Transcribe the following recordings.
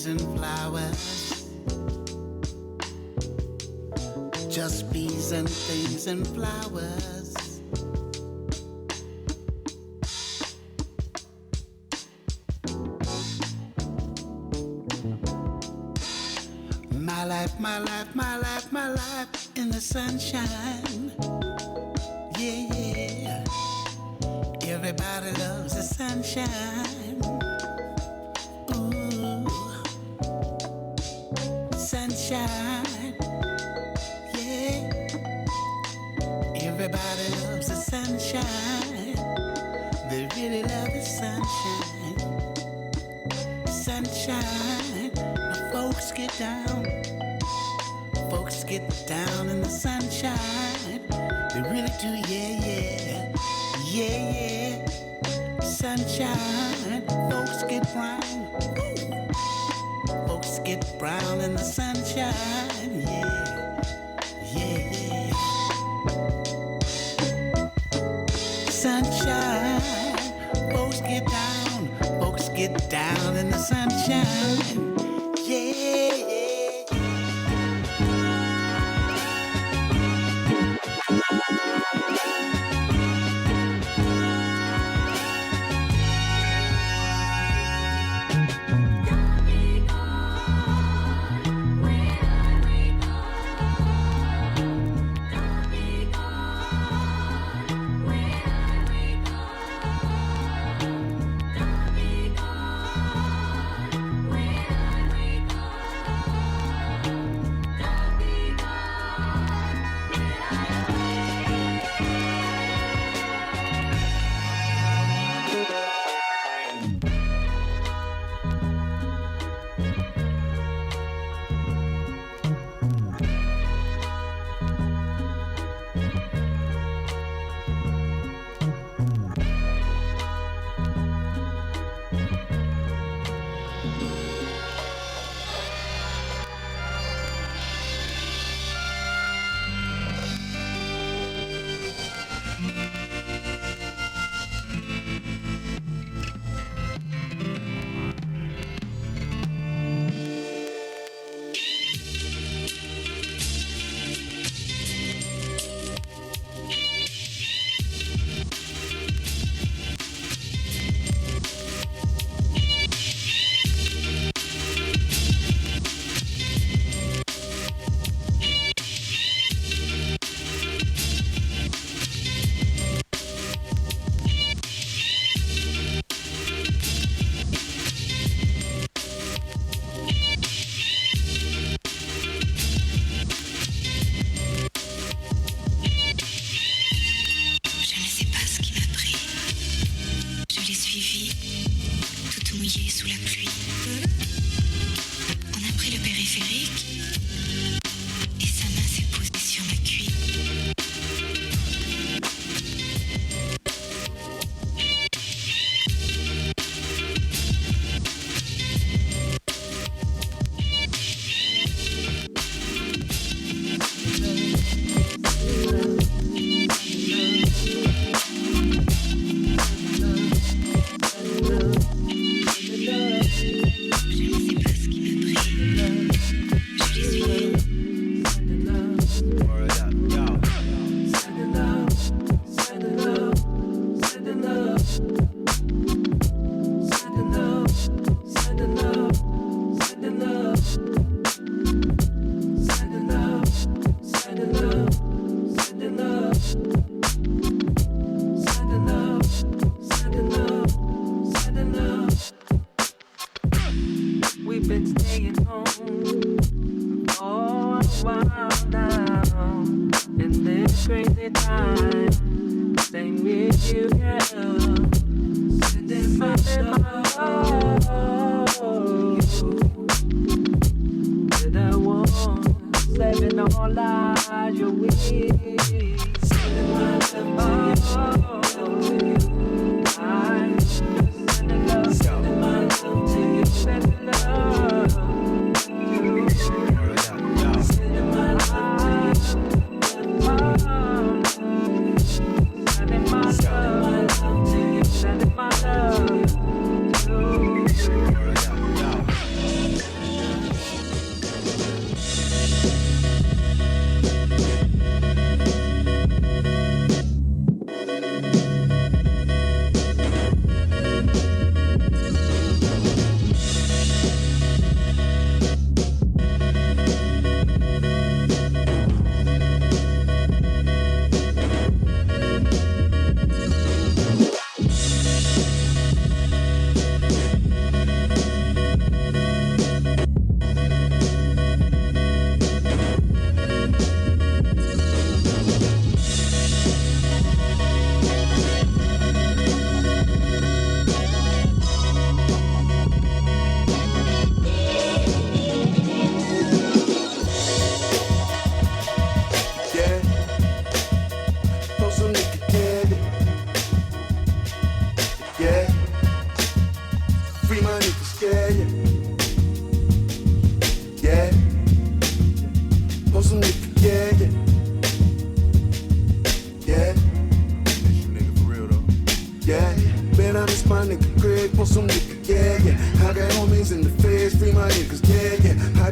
things and flowers. Just bees and things and flowers. My life, my life, my life, my life in the sunshine. Yeah, yeah. Everybody loves the sunshine. Ooh, sunshine. Yeah. Everybody loves the sunshine. They really love the sunshine. Sunshine. The folks get down. Folks get down in the sunshine. They really do, yeah, yeah. Yeah, yeah. Sunshine. Folks get brown. Ooh. Folks get brown in the sunshine. Yeah. Yeah, yeah. Sunshine. Folks get down. Folks get down in the sunshine. Yeah, yeah.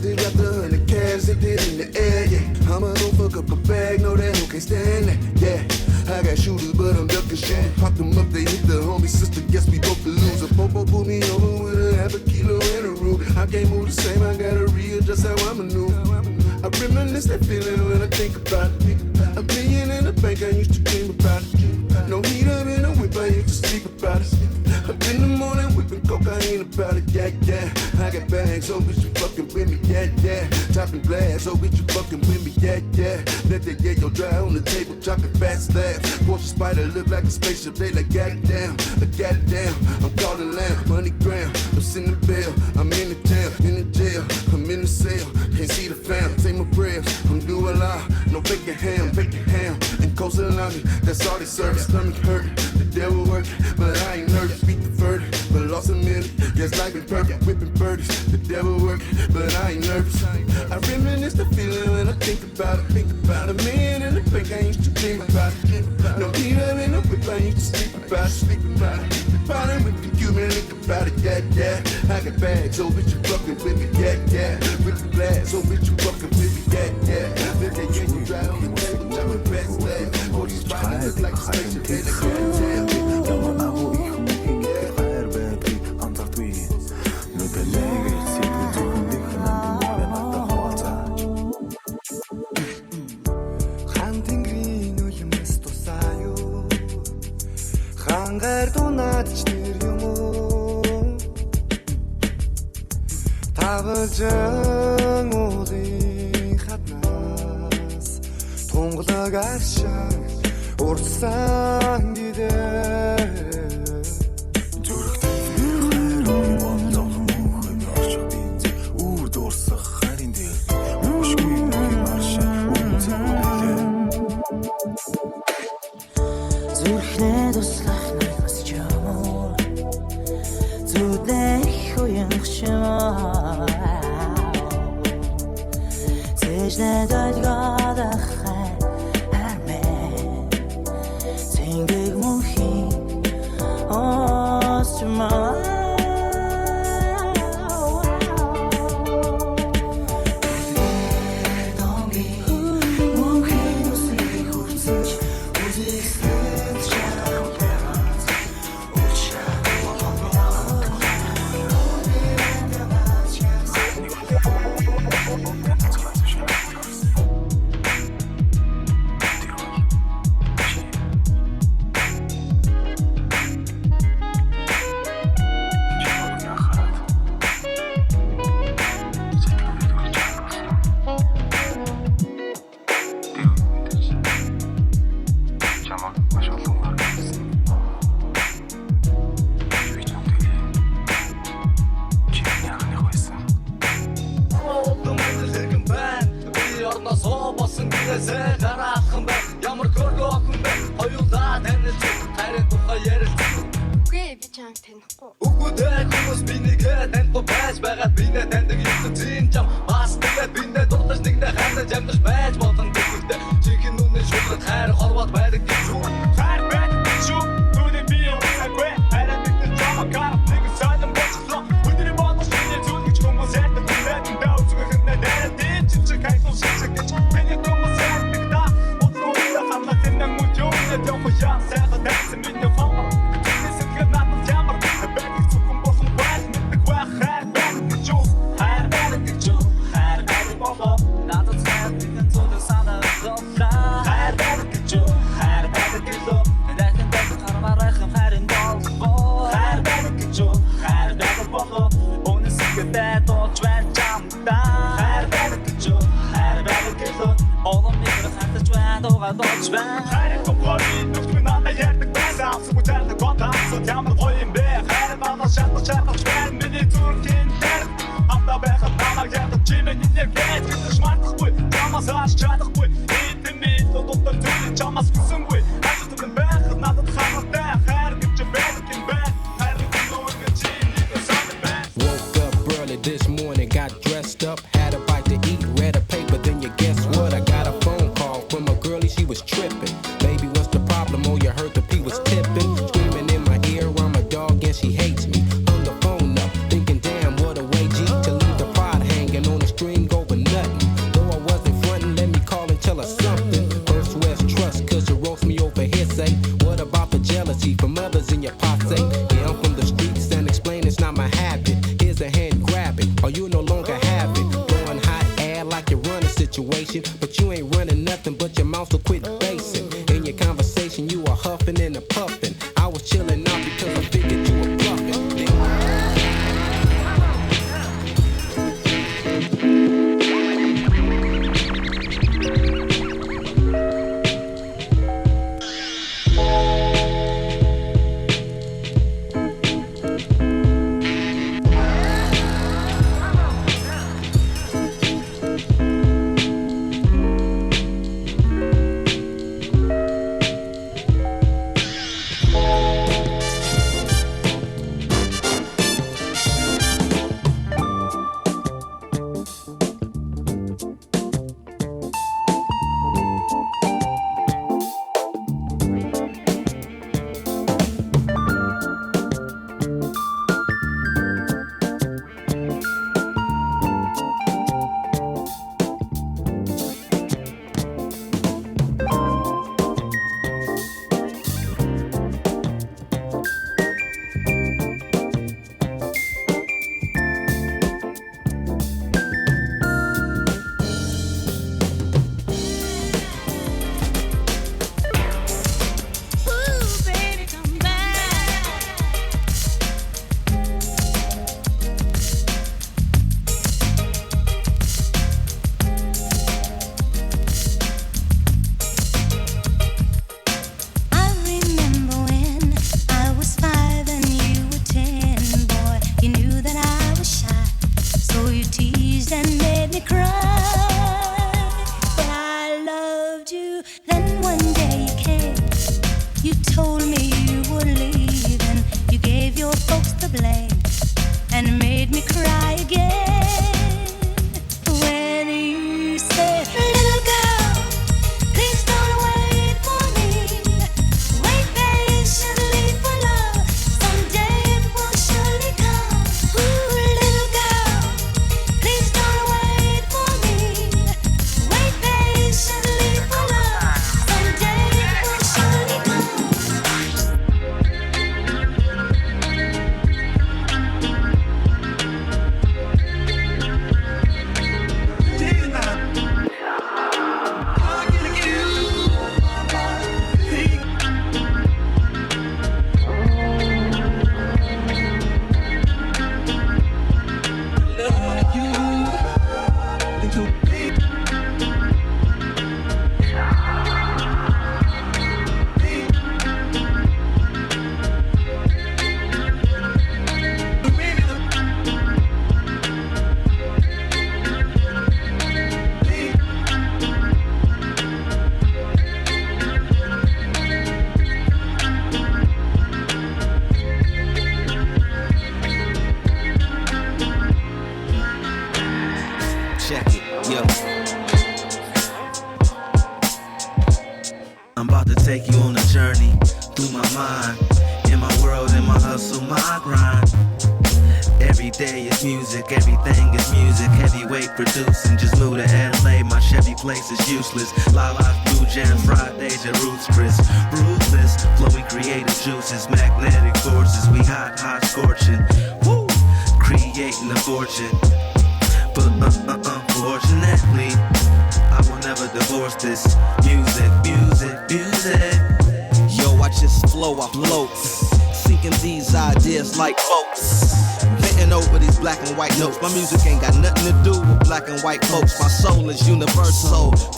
just dropped 100 cash and did in the air, yeah. I'ma go fuck up a bag, know that who can't stand that, yeah. I got shooters, but I'm ducking shooters. Pop them up, they hit the homie sister, guess we both the loser. Popo pulled me over with a half a kilo and a root. I can't move the same, I gotta readjust how I maneuver. I reminisce that feeling when I think about it. $1 million in the bank, I used to dream about it. No heat up in the whip, I used to sleep about it. Up in the morning, whipping cocaine about it, yeah, yeah. I got bags, oh bitch, you fucking with me, yeah, yeah. Chopping glass, oh bitch, you fucking with me, yeah, yeah. Let that yayo dry on the table, chopping fast slabs. Porsche Spider look like a spaceship, they like goddamn, goddamn. I'm calling lamb, money gram, I'm sending bail. I'm in the town, in the jail, I'm in the cell. Can't see the fam, say my prayers. I'm doing law, no bacon ham, and coastal on me. That's all they serve. Stomach hurt, the devil working, but I ain't nervous. Beat the verdict, but lost a million. Yes, life been perfect, whipping birdies. The devil working, but I ain't nervous. I reminisce the feeling when I think about it. $1 million in the bank, I used to dream about it. No heat up in the whip, I used to sleep about it. Falling with the Cuban, think about it, yeah, yeah. I got bags, oh bitch, you fucking with me, yeah, yeah. With the glass, oh bitch, you fucking with me, yeah, yeah. Let that get you dry on the table, chopping fast legs. Oh, these spiders look like a spaceship, they like goddamn. Хангаар дунаад ч тэр юм уу Тавалжан уулын хатнаас Тунгалаг аршаа урсан гидээ Зүрхтэй хайр уун зовлон мөнхөн орчих бинз Үр дурсах харин дээр Мушгүй маршаа үнцэнэ Зүрхнээ туслах нас чамуу Зүдэх уянх шимаа Сэжнэ дойгоодах хармээ Цэнгэг мөнхийн осчмаа On the phone up, thinking damn what a way G to leave the pride hanging on the string. situation, but you ain't running nothing but your mouth, so quit basing. In your conversation, you are huffing and a puffing. I was chilling out because I figured you were bluffing.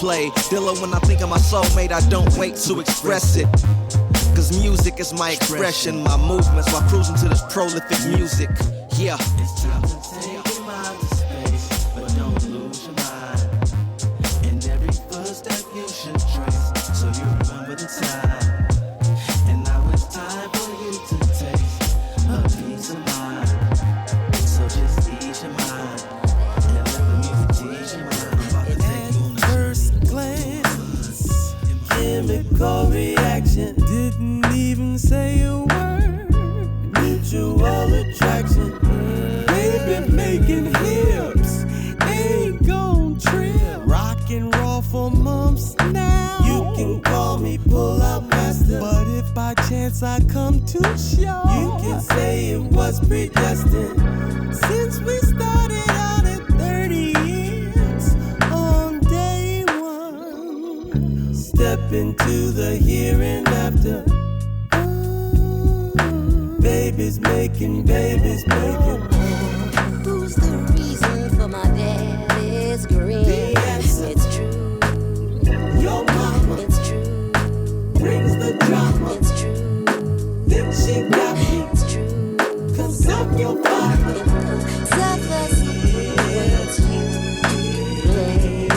Play Dilla when I think of my soulmate, I don't wait to express it. Cause music is my expression, my movements while cruising to this prolific music. Yeah. It's time to take your mind to space, but don't lose your mind. And every footstep you should trace, so you remember the time. And now it's time for you to taste a peace of mind. So just ease your mind and let the music tease your mind. Chemical reaction, didn't even say a word. Mutual attraction, baby making hips, ain't gon' trip. Rock and roll for months now. You can call me pull-up master, but if by chance I come too short, you can say it was predestined. Since we started out at 30 years on day. step into the here and after. Babies making. Who's the reason for my daddy's grin? The answer. It's true. Your mama. It's true. Brings the drama. It's true. Then she got me. It's true. 'Cause I'm your father. Selfless when it's you play.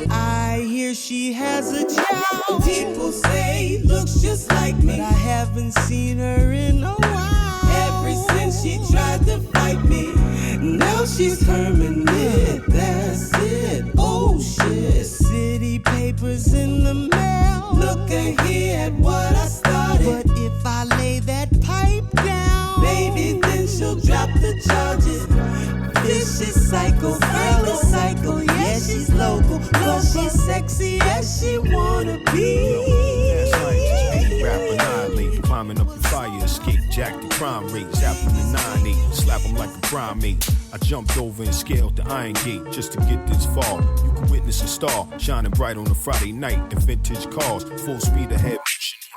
I hear she has a child. People say looks just like me, but I haven't seen her in a while. Ever since she tried to fight me, now she's permanent. That's it. Oh shit. City papers in the mail. Look ahead what I started. But if I lay that pipe down, baby, then she'll drop the charges. Vicious psycho, friendly psycho. Yeah, she's local, but she's sexy as she wanna be. Last night, just beat, rap, annihilate, climbing up the fire escape, jack the crime rate, zap him to 9-8, slap him like a primate. I jumped over and scaled the iron gate just to get this far. You can witness a star shining bright on a Friday night in vintage cars, full speed ahead.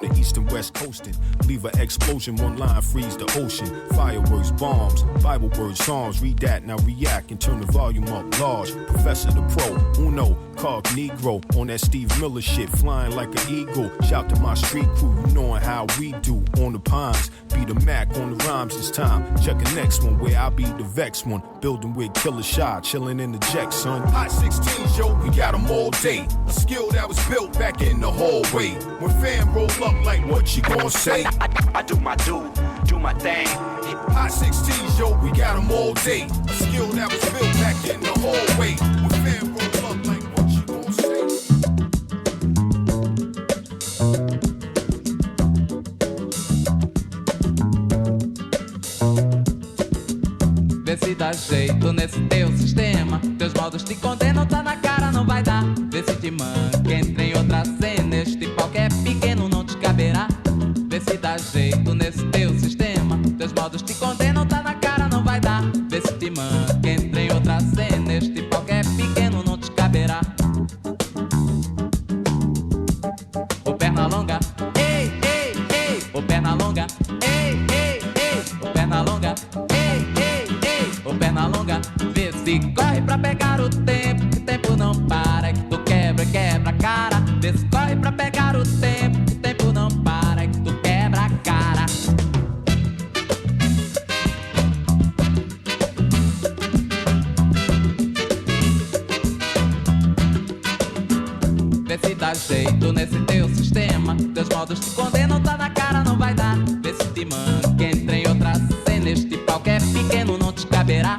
The east and west coasting, leave an explosion, one line freeze the ocean. Fireworks, bombs, Bible words, songs, read that, now react and turn the volume up large. Professor the pro, Uno, Cog Negro, on that Steve Miller shit, flying like an eagle. Shout to my street crew, you knowing how we do on the pines. Be the Mac on the rhymes this time. Check the next one where I be the vex one. Building with Killer Shot, chilling in the jet, son. Hot 16s, yo, we got them all day. A skill that was built back in the hallway. When fam roll up like what you gonna say? I do my thing. Hot 16s, yo, we got them all day. A skill that was built back in the hallway. When fam roll up like what you gonna say? Vê se dá jeito nesse teu sistema. Teus modos te condenam, tá na cara, não vai dar. Vê se te manca, entra em outra cena. Este pau que é pequeno não te caberá. Vê se dá jeito nesse teu sistema. Teus modos te condenam, tá na cara, não vai dar. Vê se te manca, entra em outra cena. Este pau que é pequeno não te caberá. O perna longa, ei, ei, ei. O perna longa, ei, ei, ei. O perna longa, ei, ei, ei. O perna longa, vê se corre pra pegar o tempo. Que o tempo não para, que tu quebra, quebra a cara. Vê se corre pra pegar o tempo. Que o tempo não para, que tu quebra a cara. Vê se dá jeito nesse teu sistema. Teus modos te condenam, tá na cara, não vai dar. Vê se te manca, entra em outra cena. Este pau que é pequeno não te caberá.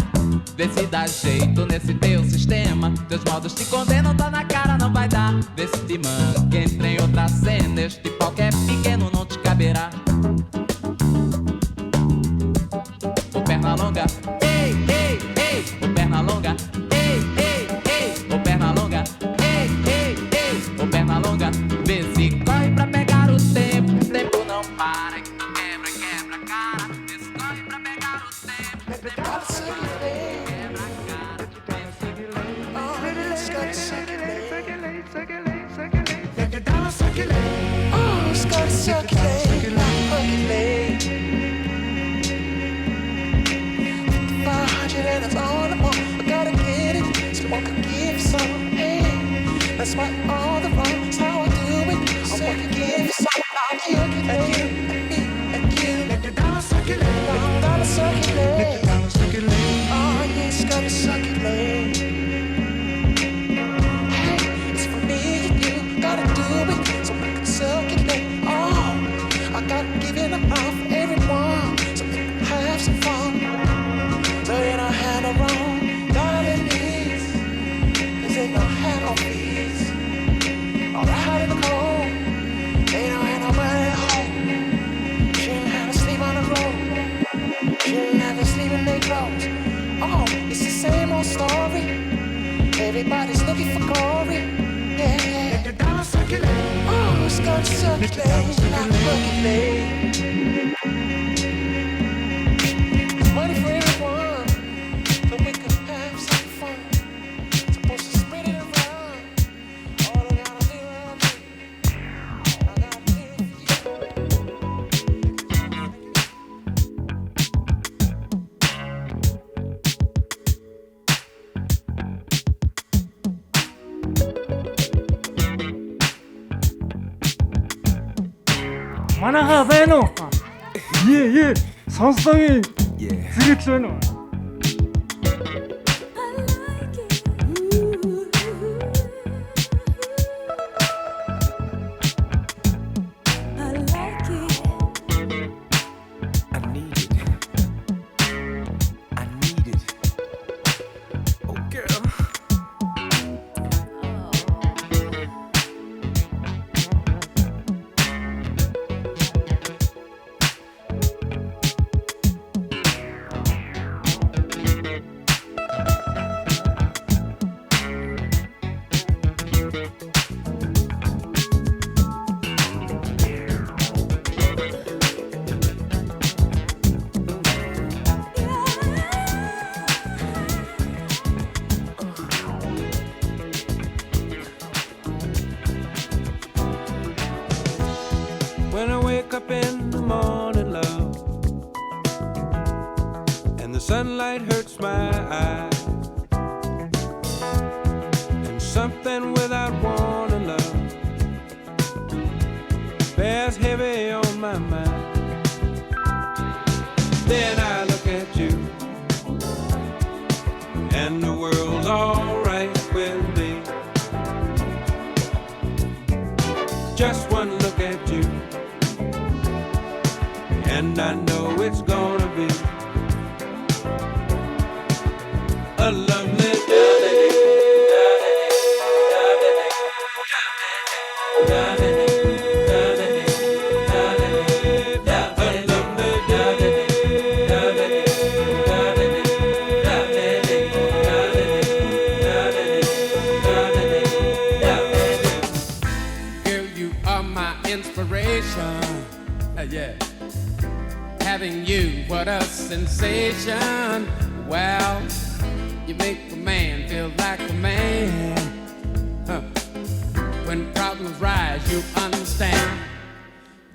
Vê se dá jeito nesse teu sistema. Teus modos te condenam, tá na cara, não vai dar. Vê se te manca, entra em outra cena. Este pau que é pequeno não te caberá. O perna longa, ei, ei, ei. O perna longa, ei, ei, ei. O perna longa, ei, ei, ei. O perna longa, vê se corre pra pegar o tempo. O tempo não para, que tu quebra, quebra a cara. Vê se corre pra pegar o tempo. O tempo não para, que tu quebra a cara. Oh, it's gotta circulate, not percolate. 500 and it's all I want. I gotta get it, so I can give some. Hey, that's why all the wrong is how I do it. I want to give you some. I'm you and you and me and you. Let the dollar circulate. Dollar circulate. Let the dollar circulate. Oh, yeah, it's gotta circulate. Hey, it's for me and you. Gotta do it so I can circulate. Oh, I gotta give it up for everyone so they can have some fun. So you don't have no wrong, darling knees. Cause they don't have no fees. All the hot in the cold, they don't have nobody at home. She ain't have to sleep on the road. She ain't have to sleep in their clothes. Oh, it's the same old story. Everybody's looking for glory. Yeah, yeah. Let the dollar circulate. Oh, it's gonna circulate, not percolate. It's money for everyone, so we can have some fun. Supposed to spread it around. All I gotta do, Манайхаа байна уу? Ээ, сонсдогийн зэрэгч байна уу? When I wake up in the morning, love, and the sunlight hurts my eyes, and something without warning, love, bears heavy on my mind. Then I look at you, and the world's alright with me. Just one look at you, and I know it's gonna be a lovely day. Girl, you are my inspiration. Yeah. Having you, what a sensation. Well, you make a man feel like a man. When problems rise, you understand.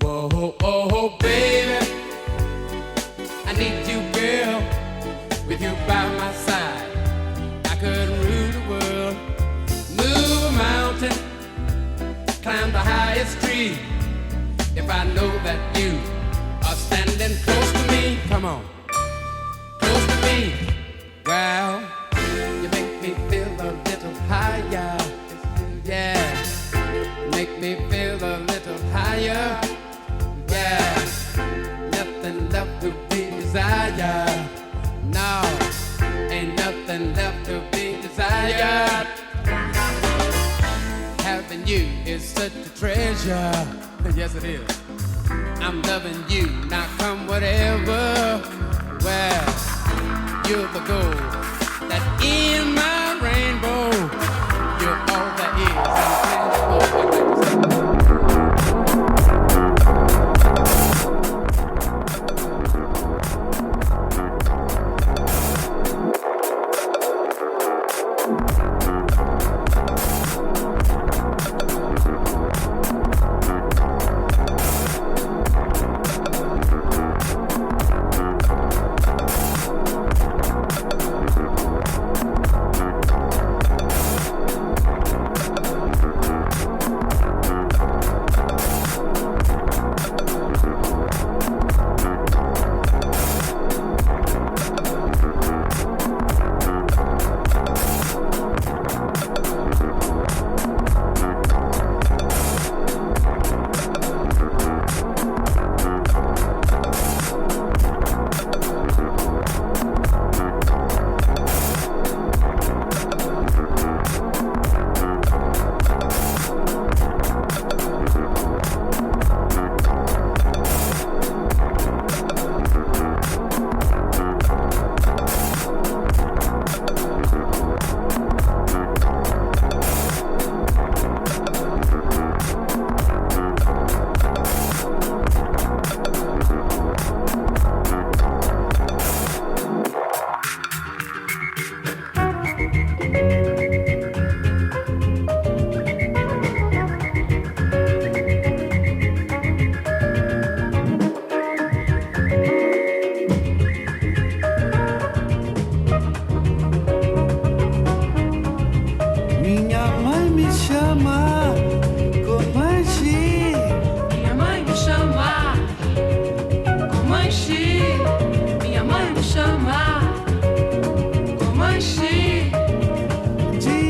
Whoa, oh, baby, I need you, girl. With you by my side, I could rule the world, move a mountain, climb the highest tree. If I know that you are standing close to me, come on, close to me. Well, you make me feel a little higher, yeah. Make me feel a little higher, yeah. Nothing left to be desired, no, ain't nothing left to be desired. Having you is such a treasure, yes it is. I'm loving you, now come whatever. Well, you're the gold that in my rainbow. You're all that is and plenty more.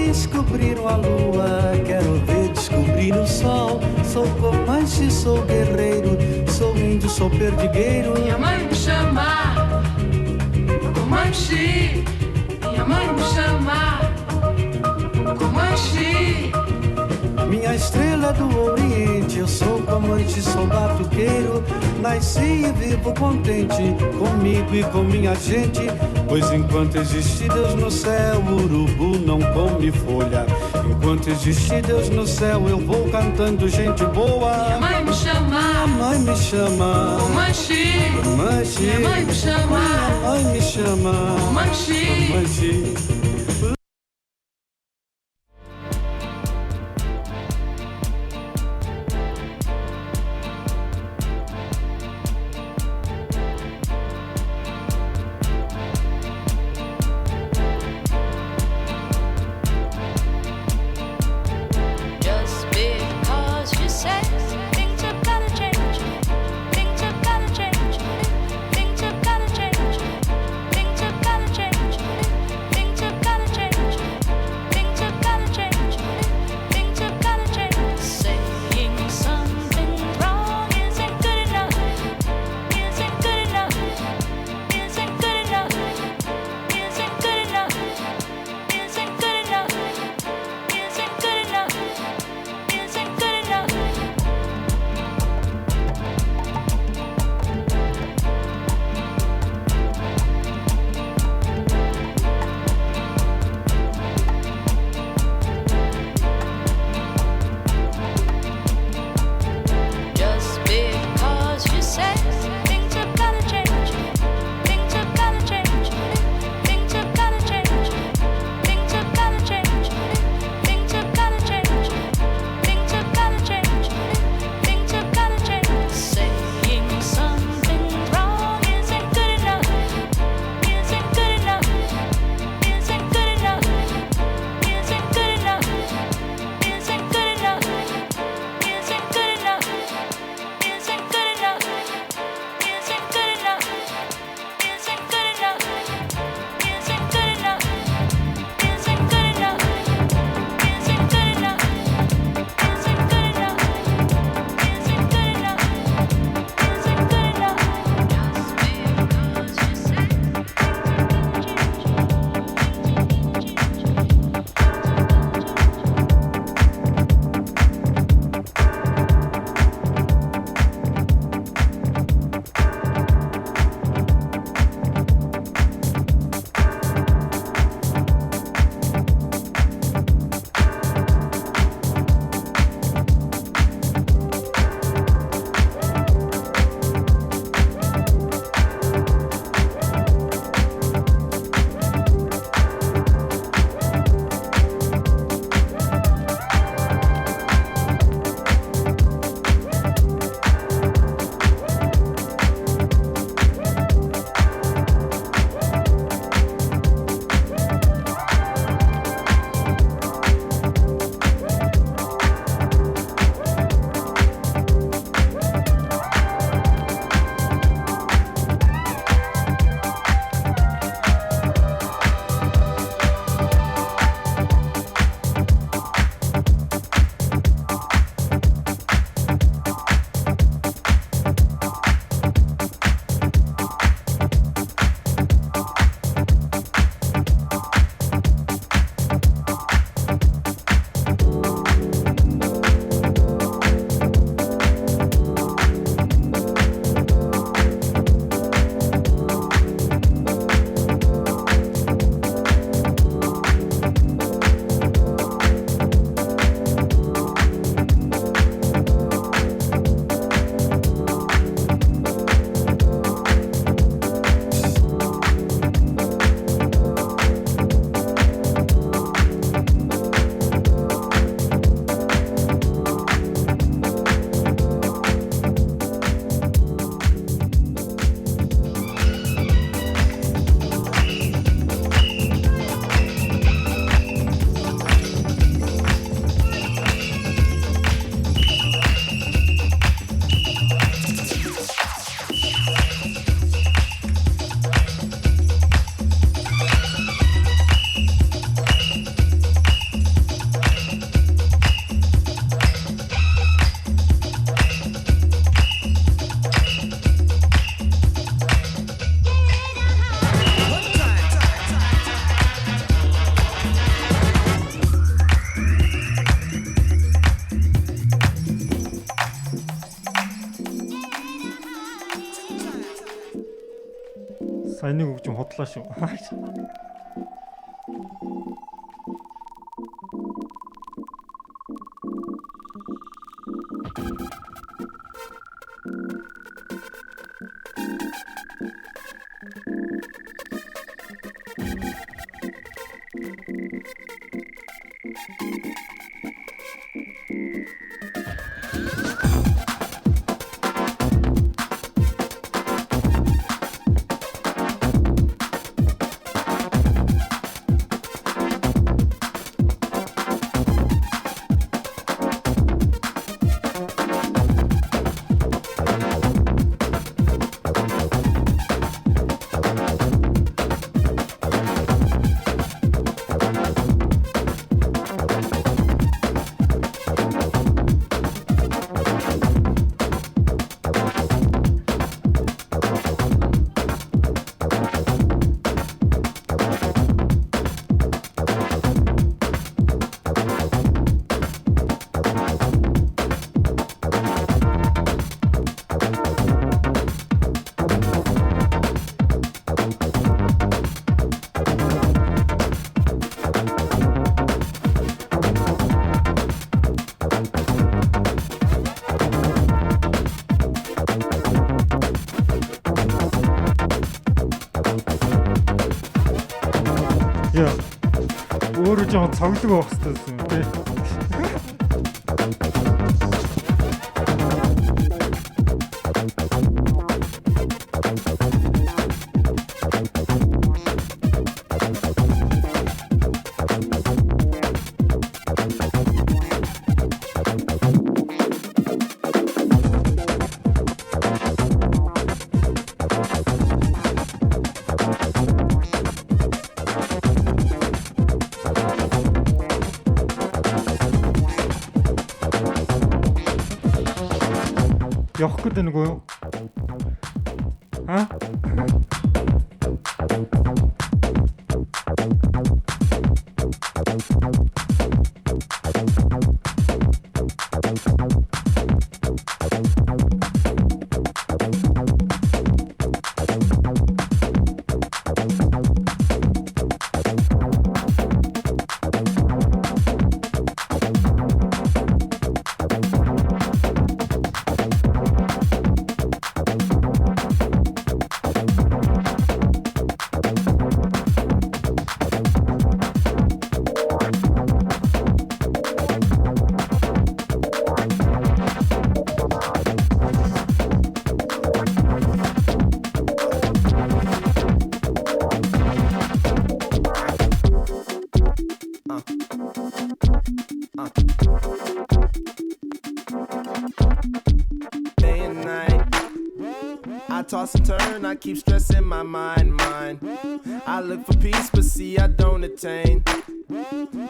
descobriram a lua, quero ver descobrir o sol. Sou Comanche, sou guerreiro, sou índio, sou perdigueiro. Minha mãe me chama Comanche, minha mãe me chama Comanche. Minha estrela do Oriente, eu sou Comanche, sou batuqueiro. Nasci e vivo contente, comigo e com minha gente. Pois enquanto existe Deus no céu, o urubu não come folha. Enquanto existe Deus no céu, eu vou cantando gente boa. Minha mãe me chama, minha mãe me chama Comanche, Comanche. minha mãe me chama, minha mãe me chama Comanche. Comanche. Things have gotta change. энийг үг 좀 хотлоо шүү. Өөрөө жоохон цогдөг байх хэрэгтэй юм тий. Явах гээд байна уу? Аа? Day and night, I toss and turn, I keep stressing my mind. I look for peace, but see I don't attain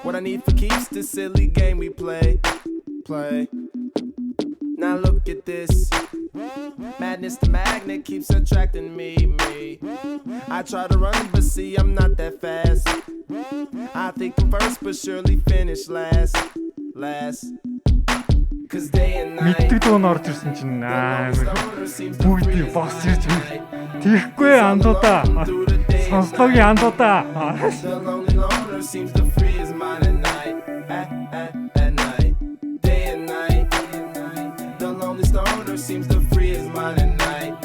what I need for keeps this silly game we play. Now look at this, madness, the magnet keeps attracting me. I try to run, but see I'm not that fast. I think I'm first, but surely finish last. Cause day and night, мэддэг дуу нь орж ирсэн чинь бүгдийг босч ирж байна. Тийхгүй андуудаа. Сонслогийн андуудаа. the lonely loner seems to free his mind at night. At night, day and night, the lonely stoner seems to free his mind at night.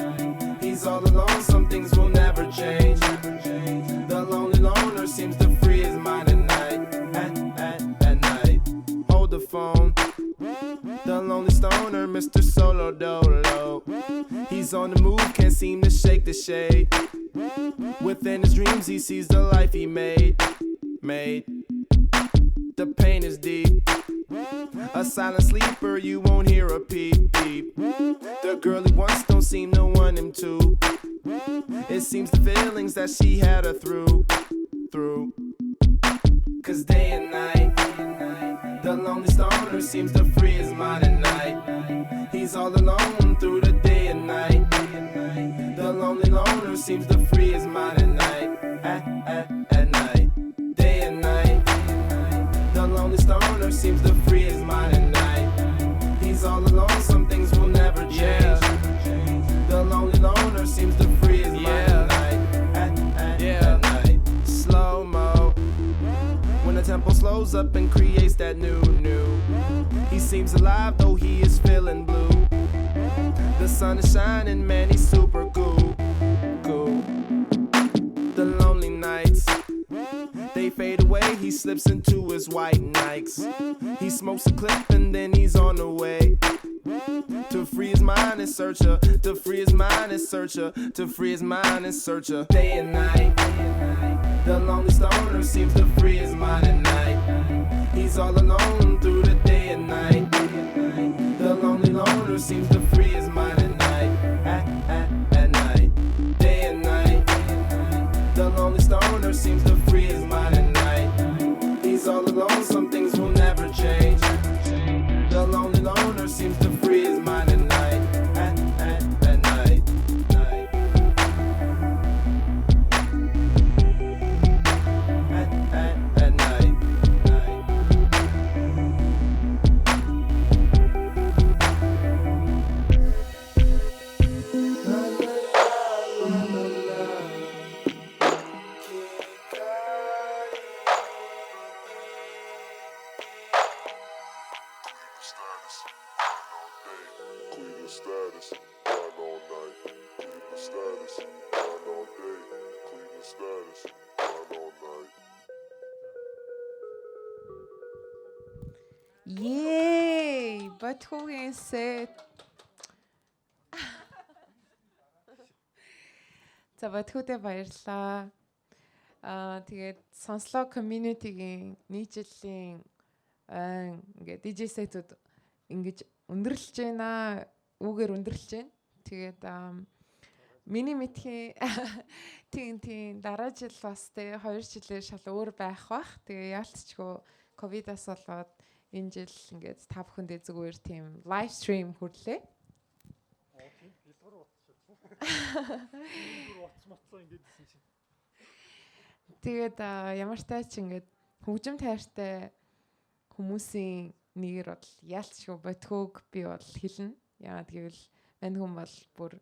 He's all alone, some things will never change. The lonely loner seems to free his mind at night. At night, hold the phone. The lonely stoner, Mr. Solo Dolo. He's on the move, can't seem to shake the shade. Within his dreams, he sees the life he made. The pain is deep. A silent sleeper, you won't hear a peep. The girl he wants don't seem to want him to. It seems the feelings that she had her through. Cause day and night, the lonely stoner seems to free his mind at night. He's all alone through the day and night. The lonely loner seems to free his mind at night. At night, day and night. The lonely stoner seems to free his mind at night. He's all alone, some things will never change. The lonely loner seems to free his mind at night. shows up and creates that new. He seems alive though he is feeling blue. The sun is shining, man, he's super cool. The lonely nights, they fade away, he slips into his white Nikes. He smokes a clip and then he's on the way. To free his mind and search her, to free his mind and search her, to free his mind and search her. Day and night, the lonely stoner seems to free his mind at night. He's all alone through the day and night. The lonely loner seems to free his mind at night, at night. Day and night, the lonely stoner seems to free his mind at night. He's all alone, some things will never change. The lonely loner seems to free his mind at night, at night. At night. Yay! Батхуугийн сет. За батхуудаа баярлалаа. Тэгээд сонслоо community-гийн нийтжлийн ингээд DJ сетүүд ингэж өндөрлөж байна. Үүгээр өндөрлөж байна. Тэгээд миний мэдхийн тийм дараа жил бас тэ 2 жилээр шал өөр байх бах. Тэгээ яалтчгүй ковидаас болоод энэ жил ингээд та бүхэндээ зүгээр тийм лайв стрим хөрлөө. Тэгээд ямар ч тач ингээд хөгжим тайртай хүмүүсийн нэгээр бол яалтчгүй бодхог би бол хэлнэ. Яагаад гэвэл мань хүн бол бүр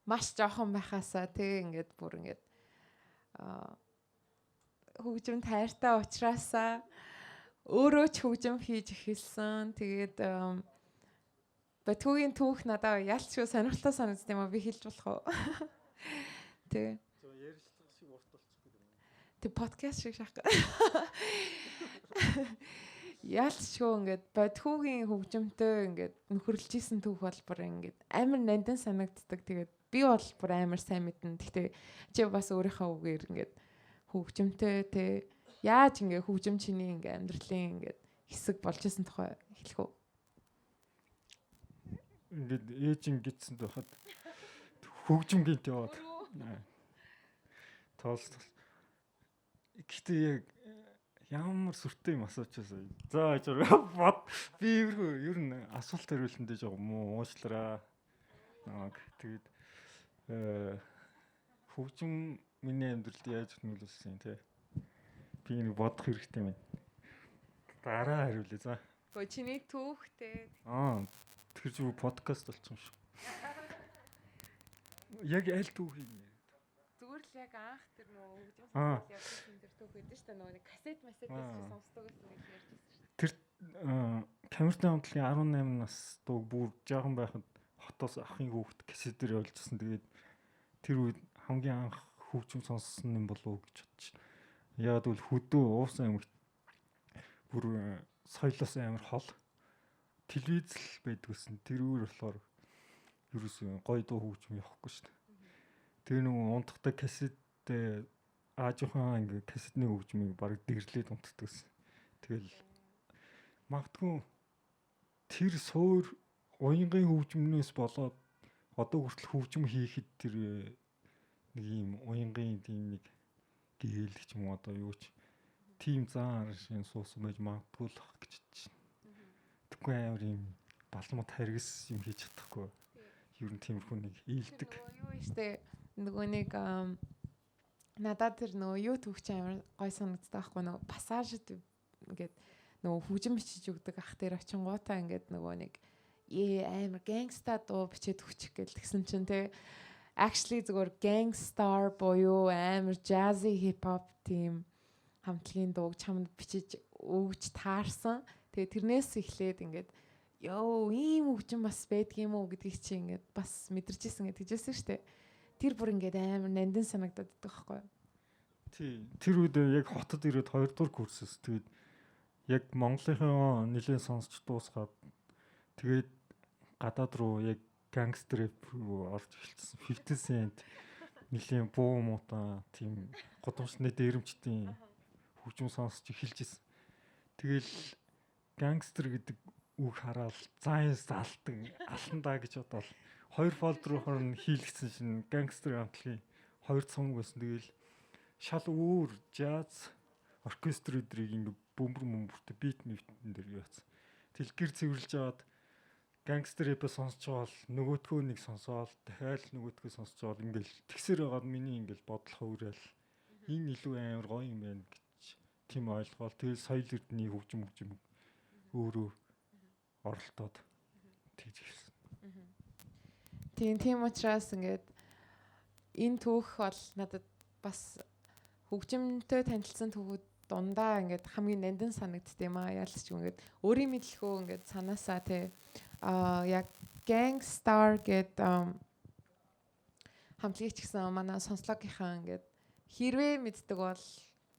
маш жоохон байхасаа тэг ингээд бүр ингээд хөгжим тайртай ухраасаа өөрөө ч хөгжим хийж эхэлсэн. Тэгээд батхуугийн түүх надад ялчгүй сонирхолтой санагдсан юм а би хэлж болох уу? Тэг. Ярилцлага шиг урт болчихгүй юм. Тэг подкаст шиг шахах. Ялчгүй ингээд батхуугийн хөгжимтэй ингээд нөхөрлөжсэн түүх бол бүр ингээд амар нандин санагддаг. Тэгээд би бол бүр амар сайн мэднэ. Гэхдээ чи бас өөрийнхөө үгээр ингээд хөгжимтэй тэ яаж ингээ хөгжим чиний ингээ амьдралын ингээ хэсэг болж исэн тухай хэлэх үү? Ингээд ээж ингэсэн байхад хөгжим гинт яваад. Тоолс. Гэхдээ яг ямар сүртэй юм асуучаасаа. За бод би ер нь асуулт хариултандээ жоо муу уучлаарай. Тэгээд хөгжим миний амьдралд яаж нөлөөлсөн те? Би нэг бодох хэрэгтэй юм. Дараа хариулъя за. Гэхдээ чиний түүхтэй. Тэр зүг подкаст болчихсон шүү. Яг аль түүхийг нэ? Зүгээр л яг анх тэр нөгөө хөгжим явуулсан тэр түүх өгдөө шүү дээ. Нөгөө касет массетээс сонсдог гэсэн гэж ярьжсэн шүү. Тэр камертай хамтлагийн 18 нас дуу бүр жоохон байхад хотоос ахын хүүхд касетээр явуулжсэн. Тэгээд тэр үед хамгийн анх хөгжим сонссон юм болов уу гэж бодчих. Яад бол хөдөө уусан амигт бүр соёлоос амар хол телевиз л байдгүйсэн. Тэрүүр болохоор ерөөсөө гоё дуу хөгжим явахгүй шүү дээ. Тэр нөгөө унтахтай касеттэй аажхан ингээ касетны хөгжмийг баг дэрлээд унтдагсэн. Тэгэл магадгүй тэр суур уянгийн хөгжмнөөс болоод одоо хүртэл хөгжим хийхэд тэр нэг юм уянгийн тийм нэг гээл ч юм уу одоо юу ч тим заар шин суусан байж магадгүй л гэж бодчих. Тэггүй амар юм балмууд харгас юм хийж чадахгүй. Ер нь тиймэрхүү нэг ийдэг. Юу ихтэй нөгөө нэг надад тэр нөгөө юу төгч амар гой санагддаг байхгүй нөгөө пассажид ингээд нөгөө хөгжим бичиж өгдөг ах дээр очингуудаа ингээд нөгөө нэг амар гангста дуу бичиж өгчих гэл тэгсэн чинь те actually зүгээр gangstar буюу амар jazzy hip hop team хамтлагийн дууг чамд бичиж өгч таарсан. Тэгээ тэрнээс эхлээд ингээд ёо ийм хөгжим бас байдаг юм уу гэдгийг чи ингээд бас мэдэрчээсэн гэдэгжсэн шүү дээ. Тэр бүр ингээд амар нандин санагдаад байдаг байхгүй юу? Тий. Тэр үед яг хотод ирээд 2 дугаар курсээс тэгээд яг Монголынхаа нэлээд сонсч дуусгаад тэгээд гадаад руу яг гангстер рэп руу орж эхэлсэн. 50 Cent нэлээд буу муута тийм годамжны дээрэмчдийн хөгжим сонсч эхэлжсэн. Тэгэл гангстер гэдэг үг хараад зайс алдаг аландаа гэж бодвол 2 фолд руу нь хийлгсэн шин гангстер хамтлагийн 2 цомог байсан. Тэгэл шал өөр jazz оркестр өдрийг ингээ бөмбөртэй бит мэтэн дээр яатсан. Тэл гэр цэвэрлж аваад гангстер рэп сонсч байгаа бол нөгөөтгөө нэг сонсоод дахиад нөгөөтгөө сонсч байгаа ингээл тэгсэр байгаад миний ингээл бодлого өөрөөл энэ илүү амар гоё юм байна гэж тийм ойлгоол. Тэгэл соёл эрдний хөгжим өөрөө оролдоод тэгж ирсэн. Тийм учраас ингээд энэ түүх бол надад бас хөгжимтэй танилцсан түүхүүд дундаа ингээд хамгийн нандин санагдд юм аа. Ялч ингээд өөрийн мэдлэхөө ингээд санаасаа тий яг Gang Starr гэд хамтлагч гэсэн манай сонслогынхаа ингээд хэрвээ мэддэг бол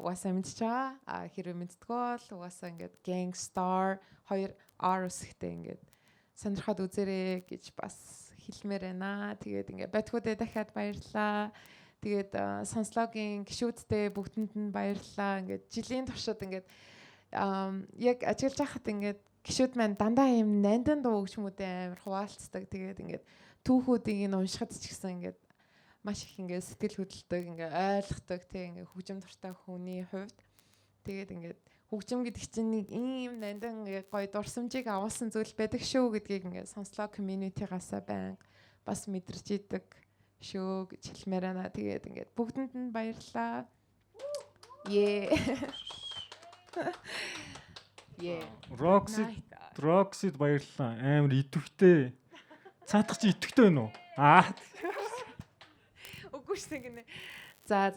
угаасаа мэдчихэж байгаа. Хэрвээ мэддэг бол угаасаа ингээд Gang Starr 2 R үсгтэй ингээд сонирхоод үзээрэй гэж бас хэлмээр байна. Тэгээд ингээд байтгуудаа дахиад баярлалаа. Тэгээд сонслогийн гишүүдтэй бүгдэнд нь баярлалаа. Ингээд жилийн туршид ингээд яг ажиллаж байхад ингээд гишүүд маань дандаа юм нандин дуу хөгжмүүдээ амар хуваалцдаг. Тэгээд ингээд түүхүүдийг нь уншихад ч гэсэн ингээд маш их ингээд сэтгэл хөдлөлтөг ингээд ойлгохдаг тийм ингээд хөгжим дуртай хүний хувьд. Тэгээд ингээд хөгжим гэдэг чинь нэг ийм нандин гоё дурсамжийг авуулсан зүйл байдаг шүү гэдгийг ингээд сонслог community-гасаа байнга бас мэдэрч идэг шүү гэж хэлмээр байна. Тэгээд ингээд бүгдэнд нь баярлалаа. Roxy баярлалаа. Амар идэвхтэй. Цаадах чи идэвхтэй байна уу? Үгүй шүү гинэ. За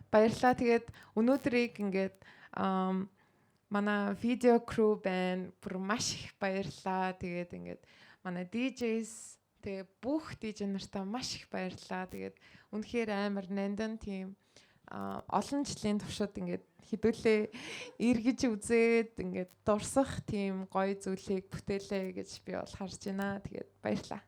баярлалаа. Тэгээд өнөөдрийг ингээд манай видео crew байна. Бүр маш их баярлалаа. Тэгээд ингээд манай DJs тэгээ бүх DJ нартаа маш их баярлалаа. Тэгээд үнэхээр амар нандин тийм олон жилийн туршид ингээд хідүүлээ эргэж үзээд ингээд дурсах тийм гоё зүйлийг бүтээлээ гэж би бол харж байна. Тэгээд баярлалаа.